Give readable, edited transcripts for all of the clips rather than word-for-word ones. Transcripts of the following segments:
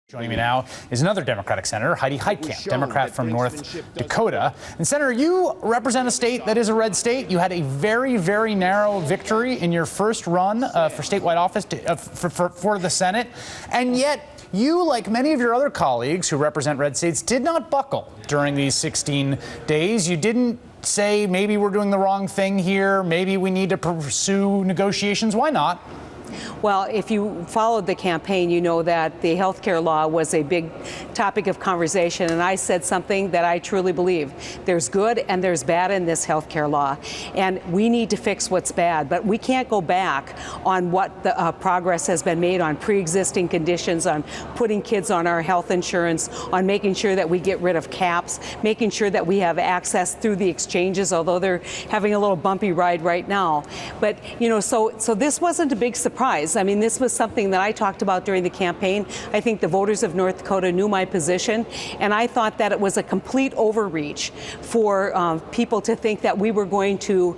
Joining me now is another Democratic Senator, Heitkamp, Democrat from North Dakota. And Senator, you represent a state that is a red state. You had a very, very narrow victory in your first run for statewide office for the Senate. And yet you, like many of your other colleagues who represent red states, did not buckle during these 16 days. You didn't say, maybe we're doing the wrong thing here. Maybe we need to pursue negotiations. Why not? Well, if you followed the campaign, you know that the health care law was a big topic of conversation, and I said something that I truly believe. There's good and there's bad in this health care law, and we need to fix what's bad, but we can't go back on what the progress has been made on pre-existing conditions, on putting kids on our health insurance, on making sure that we get rid of caps, making sure that we have access through the exchanges, although they're having a little bumpy ride right now. But, you know, so this wasn't a big surprise. I mean, this was something that I talked about during the campaign. I think the voters of North Dakota knew my position, and I thought that it was a complete overreach for people to think that we were going to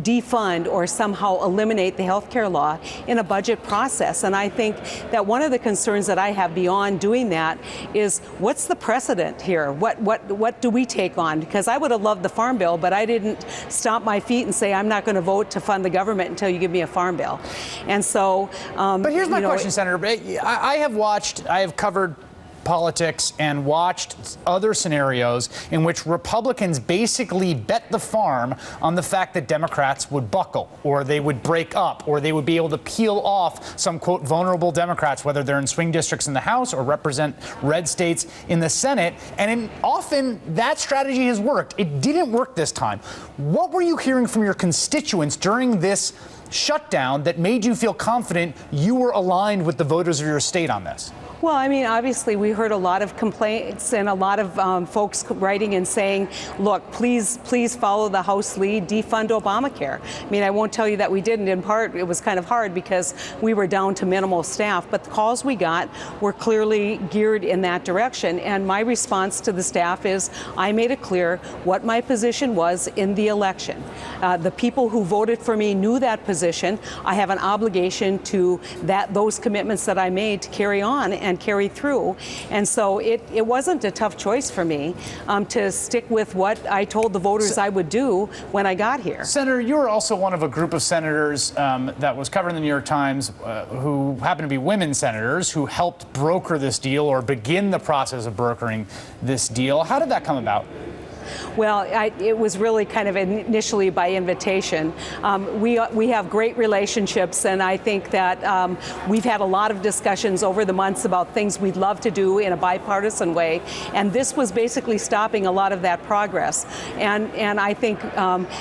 defund or somehow eliminate the health care law in a budget process. And I think that one of the concerns that I have beyond doing that is, what's the precedent here? What do we take on? Because I would have loved the farm bill, but I didn't stomp my feet and say, I'm not going to vote to fund the government until you give me a farm bill. And so, but here's my question, Senator. I have covered politics and watched other scenarios in which Republicans basically bet the farm on the fact that Democrats would buckle, or they would break up, or they would be able to peel off some, quote, vulnerable Democrats, whether they're in swing districts in the House or represent red states in the Senate. And often that strategy has worked. It didn't work this time. What were you hearing from your constituents during this shutdown that made you feel confident you were aligned with the voters of your state on this? Well, I mean, obviously, we heard a lot of complaints and a lot of folks writing and saying, look, please follow the House lead, defund Obamacare. I mean, I won't tell you that we didn't. In part, it was kind of hard because we were down to minimal staff, but the calls we got were clearly geared in that direction. And my response to the staff is, I made it clear what my position was in the election. The people who voted for me knew that position. I have an obligation to those commitments that I made to carry on and carry through. And so it wasn't a tough choice for me to stick with what I told the voters I would do when I got here. Senator, you were also one of a group of senators that was covered in the New York Times who happened to be women senators who helped broker this deal or begin the process of brokering this deal. How did that come about? Well, it was really kind of initially by invitation. We have great relationships, and I think that we've had a lot of discussions over the months about things we'd love to do in a bipartisan way, and this was basically stopping a lot of that progress. And I think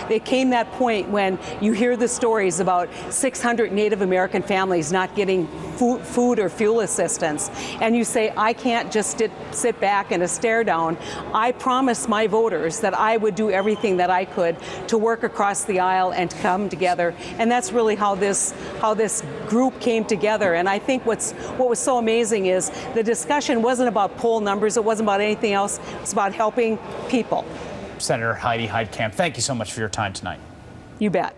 it came that point when you hear the stories about 600 Native American families not getting food or fuel assistance, and you say, I can't just sit back and a stare down. I promised my voters that I would do everything that I could to work across the aisle and to come together, and that's really how this group came together. And I think what was so amazing is the discussion wasn't about poll numbers, it wasn't about anything else, it's about helping people. Senator Heitkamp, thank you so much for your time tonight. You bet.